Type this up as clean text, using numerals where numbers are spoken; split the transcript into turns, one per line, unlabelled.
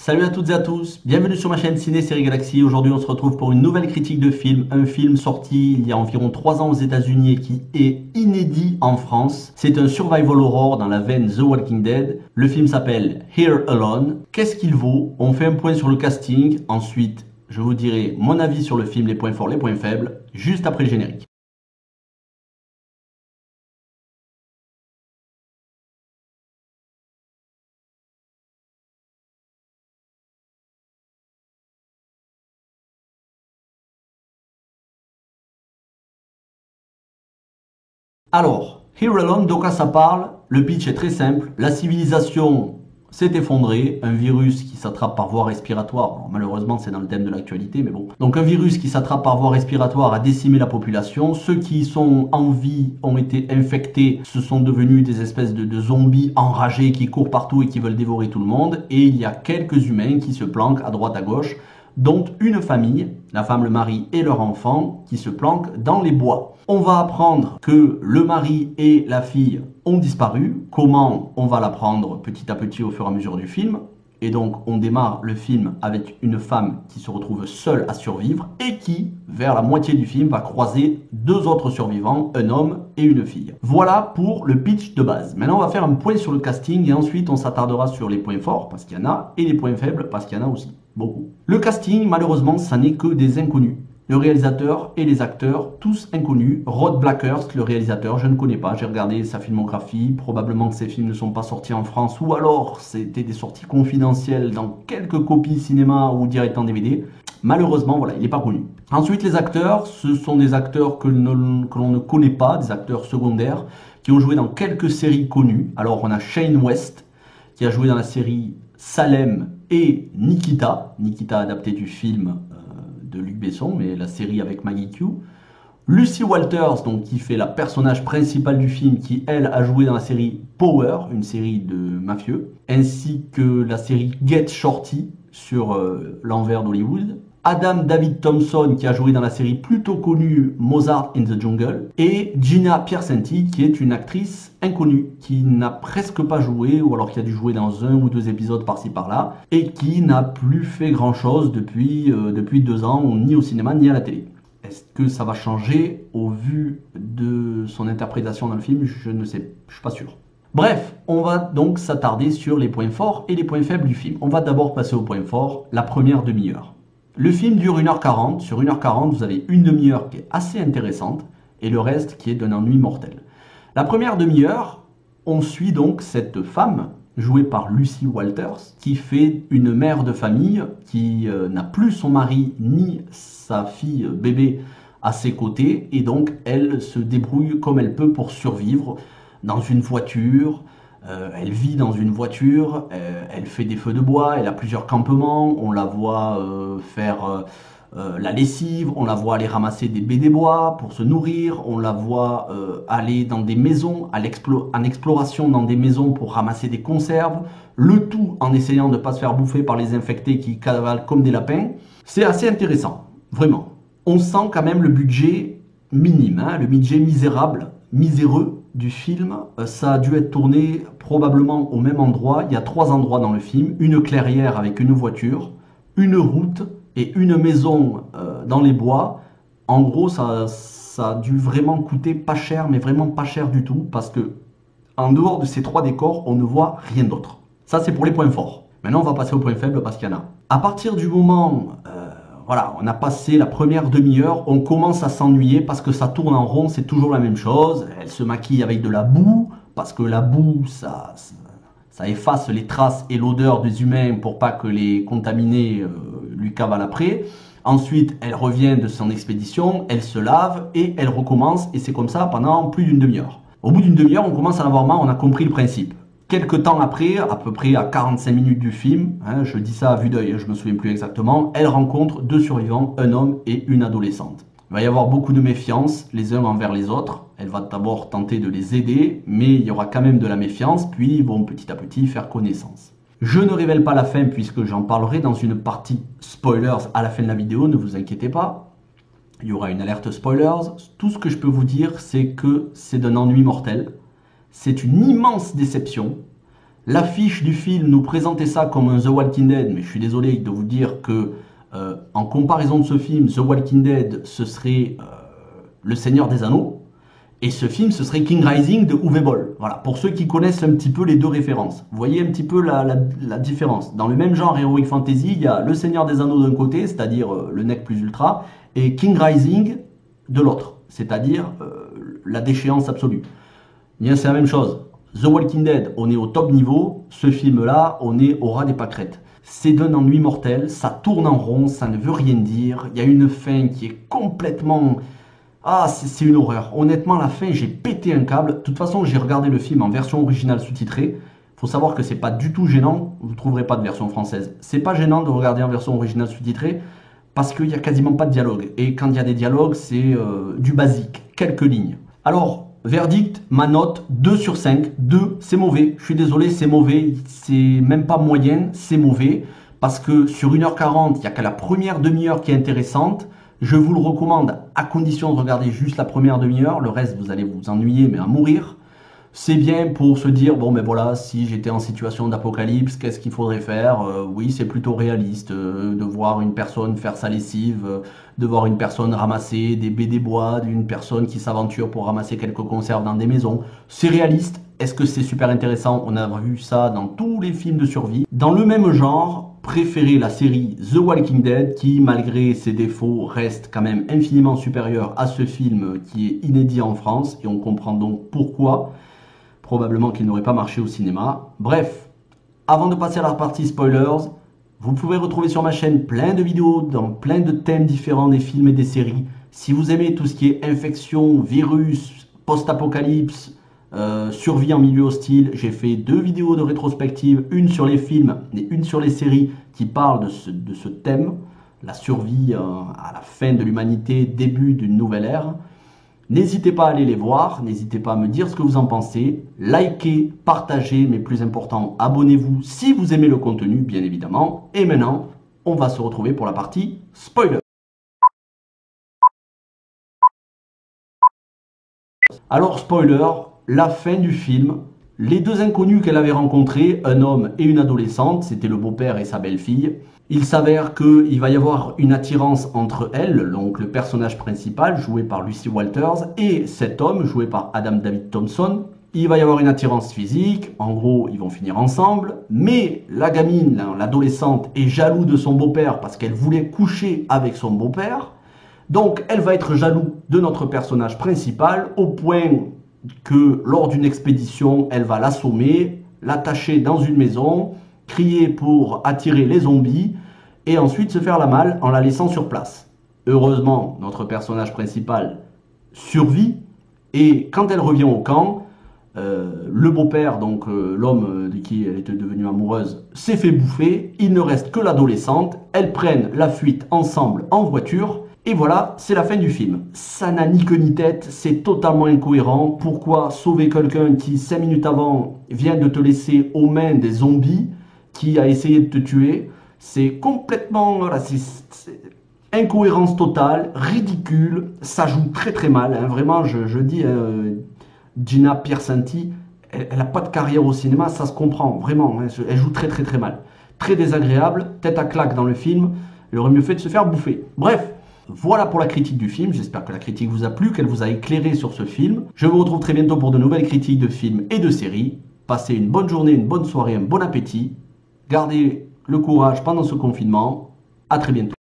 Salut à toutes et à tous, bienvenue sur ma chaîne Ciné Série Galaxy. Aujourd'hui on se retrouve pour une nouvelle critique de film, un film sorti il y a environ 3 ans aux États-Unis et qui est inédit en France. C'est un survival horror dans la veine The Walking Dead. Le film s'appelle Here Alone. Qu'est-ce qu'il vaut? On fait un point sur le casting, ensuite je vous dirai mon avis sur le film, les points forts, les points faibles, juste après le générique. Alors, Here Alone, de quoi ça parle? Le pitch est très simple. La civilisation s'est effondrée. Un virus qui s'attrape par voie respiratoire. Alors, malheureusement, c'est dans le thème de l'actualité, mais bon. Donc, un virus qui s'attrape par voie respiratoire a décimé la population. Ceux qui sont en vie ont été infectés. Ce sont devenus des espèces de zombies enragés qui courent partout et qui veulent dévorer tout le monde. Et il y a quelques humains qui se planquent à droite à gauche, dont une famille, la femme, le mari et leur enfant, qui se planquent dans les bois. On va apprendre que le mari et la fille ont disparu. Comment? On va l'apprendre petit à petit au fur et à mesure du film. Et donc on démarre le film avec une femme qui se retrouve seule à survivre et qui, vers la moitié du film, va croiser deux autres survivants, un homme et une fille. Voilà pour le pitch de base. Maintenant on va faire un point sur le casting et ensuite on s'attardera sur les points forts, parce qu'il y en a, et les points faibles, parce qu'il y en a aussi beaucoup. Le casting, malheureusement, ça n'est que des inconnus. Le réalisateur et les acteurs, tous inconnus. Rod Blackhurst, le réalisateur, je ne connais pas. J'ai regardé sa filmographie. Probablement que ces films ne sont pas sortis en France ou alors c'était des sorties confidentielles dans quelques copies cinéma ou direct en DVD. Malheureusement, voilà, il n'est pas connu. Ensuite, les acteurs, ce sont des acteurs que l'on ne connaît pas, des acteurs secondaires qui ont joué dans quelques séries connues. Alors, on a Shane West qui a joué dans la série Salem et Nikita. Nikita adapté du film de Luc Besson, mais la série avec Maggie Q. Lucy Walters, donc, qui fait la personnage principale du film, qui elle a joué dans la série Power, une série de mafieux, ainsi que la série Get Shorty sur l'envers d'Hollywood. Adam David Thompson, qui a joué dans la série plutôt connue Mozart in the Jungle, et Gina Piacenti, qui est une actrice inconnue, qui n'a presque pas joué, ou alors qui a dû jouer dans un ou deux épisodes par-ci par-là, et qui n'a plus fait grand-chose depuis 2 ans, ni au cinéma ni à la télé. Est-ce que ça va changer au vu de son interprétation dans le film? Je ne sais, je suis pas sûr. Bref, on va donc s'attarder sur les points forts et les points faibles du film. On va d'abord passer aux points forts, la première demi-heure. Le film dure 1h40. Sur 1h40, vous avez une demi-heure qui est assez intéressante et le reste qui est d'un ennui mortel. La première demi-heure, on suit donc cette femme, jouée par Lucy Walters, qui fait une mère de famille qui n'a plus son mari ni sa fille bébé à ses côtés et donc elle se débrouille comme elle peut pour survivre dans une voiture. Elle vit dans une voiture, elle fait des feux de bois, elle a plusieurs campements, on la voit faire la lessive, on la voit aller ramasser des baies des bois pour se nourrir, on la voit aller dans des maisons, en exploration dans des maisons pour ramasser des conserves, le tout en essayant de ne pas se faire bouffer par les infectés qui cavalent comme des lapins. C'est assez intéressant, vraiment. On sent quand même le budget minime, hein, le budget miséreux du film. Ça a dû être tourné probablement au même endroit. Il y a 3 endroits dans le film, une clairière avec une voiture, une route et une maison dans les bois. En gros, ça a dû vraiment coûter pas cher, mais vraiment pas cher du tout, parce que en dehors de ces 3 décors, on ne voit rien d'autre. Ça, c'est pour les points forts. Maintenant, on va passer aux points faibles parce qu'il y en a. À partir du moment voilà, on a passé la première demi-heure, on commence à s'ennuyer parce que ça tourne en rond, c'est toujours la même chose. Elle se maquille avec de la boue, parce que la boue, ça efface les traces et l'odeur des humains pour pas que les contaminés lui cavalent après. Ensuite, elle revient de son expédition, elle se lave et elle recommence, et c'est comme ça pendant plus d'une demi-heure. Au bout d'une demi-heure, on commence à en avoir marre, on a compris le principe. Quelques temps après, à peu près à 45 minutes du film, hein, je dis ça à vue d'œil, je me souviens plus exactement, elle rencontre 2 survivants, un homme et une adolescente. Il va y avoir beaucoup de méfiance les uns envers les autres. Elle va d'abord tenter de les aider, mais il y aura quand même de la méfiance, puis ils vont petit à petit faire connaissance. Je ne révèle pas la fin puisque j'en parlerai dans une partie spoilers à la fin de la vidéo, ne vous inquiétez pas. Il y aura une alerte spoilers. Tout ce que je peux vous dire, c'est que c'est d'un ennui mortel. C'est une immense déception. L'affiche du film nous présentait ça comme un The Walking Dead, mais je suis désolé de vous dire que en comparaison de ce film, The Walking Dead, ce serait Le Seigneur des Anneaux, et ce film, ce serait King Rising de Uwe Boll. Voilà, pour ceux qui connaissent un petit peu les deux références. Vous voyez un petit peu la différence. Dans le même genre Heroic Fantasy, il y a Le Seigneur des Anneaux d'un côté, c'est-à-dire le nec plus ultra, et King Rising de l'autre, c'est-à-dire la déchéance absolue. Bien, c'est la même chose. The Walking Dead, on est au top niveau. Ce film-là, on est au ras des pâquerettes. C'est d'un ennui mortel, ça tourne en rond, ça ne veut rien dire. Il y a une fin qui est complètement... Ah, c'est une horreur. Honnêtement, la fin, j'ai pété un câble. De toute façon, j'ai regardé le film en version originale sous-titrée. Faut savoir que c'est pas du tout gênant. Vous ne trouverez pas de version française. C'est pas gênant de regarder en version originale sous-titrée parce qu'il y a quasiment pas de dialogue. Et quand il y a des dialogues, c'est du basique, quelques lignes. Alors... Verdict, ma note, 2 sur 5. 2, c'est mauvais. Je suis désolé, c'est mauvais. C'est même pas moyen, c'est mauvais. Parce que sur 1h40, il n'y a que la première demi-heure qui est intéressante. Je vous le recommande à condition de regarder juste la première demi-heure. Le reste, vous allez vous ennuyer, mais à mourir. C'est bien pour se dire, bon ben voilà, si j'étais en situation d'apocalypse, qu'est-ce qu'il faudrait faire? Oui, c'est plutôt réaliste de voir une personne faire sa lessive, de voir une personne ramasser des baies des bois, d'une personne qui s'aventure pour ramasser quelques conserves dans des maisons. C'est réaliste. Est-ce que c'est super intéressant? On a vu ça dans tous les films de survie. Dans le même genre, préférez la série The Walking Dead, qui malgré ses défauts reste quand même infiniment supérieur à ce film qui est inédit en France, et on comprend donc pourquoi. Probablement qu'il n'aurait pas marché au cinéma. Bref, avant de passer à la partie spoilers, vous pouvez retrouver sur ma chaîne plein de vidéos dans plein de thèmes différents des films et des séries. Si vous aimez tout ce qui est infection, virus, post-apocalypse, survie en milieu hostile, j'ai fait 2 vidéos de rétrospective, une sur les films et une sur les séries qui parlent de ce thème, la survie à la fin de l'humanité, début d'une nouvelle ère. N'hésitez pas à aller les voir, n'hésitez pas à me dire ce que vous en pensez, likez, partagez, mais plus important, abonnez-vous si vous aimez le contenu, bien évidemment. Et maintenant, on va se retrouver pour la partie spoiler. Alors, spoiler, la fin du film. Les 2 inconnus qu'elle avait rencontrés, un homme et une adolescente, c'était le beau-père et sa belle-fille. Il s'avère qu'il va y avoir une attirance entre elles, donc le personnage principal, joué par Lucy Walters, et cet homme, joué par Adam David Thompson. Il va y avoir une attirance physique, en gros, ils vont finir ensemble, mais la gamine, l'adolescente, est jalouse de son beau-père parce qu'elle voulait coucher avec son beau-père. Donc, elle va être jalouse de notre personnage principal, au point que lors d'une expédition, elle va l'assommer, l'attacher dans une maison, crier pour attirer les zombies et ensuite se faire la malle en la laissant sur place. Heureusement, notre personnage principal survit et quand elle revient au camp, le beau-père, donc l'homme de qui elle était devenue amoureuse, s'est fait bouffer. Il ne reste que l'adolescente. Elles prennent la fuite ensemble en voiture. Et voilà, c'est la fin du film. Ça n'a ni queue ni tête, c'est totalement incohérent. Pourquoi sauver quelqu'un qui 5 minutes avant vient de te laisser aux mains des zombies, qui a essayé de te tuer? C'est complètement... Voilà, c'est incohérence totale, ridicule, ça joue très très mal. Hein. Vraiment, je dis, Gina Piersanti, elle n'a pas de carrière au cinéma, ça se comprend, vraiment. Hein, elle joue très très très mal. Très désagréable, tête à claque dans le film, elle aurait mieux fait de se faire bouffer. Bref. Voilà pour la critique du film, j'espère que la critique vous a plu, qu'elle vous a éclairé sur ce film. Je vous retrouve très bientôt pour de nouvelles critiques de films et de séries. Passez une bonne journée, une bonne soirée, un bon appétit. Gardez le courage pendant ce confinement. À très bientôt.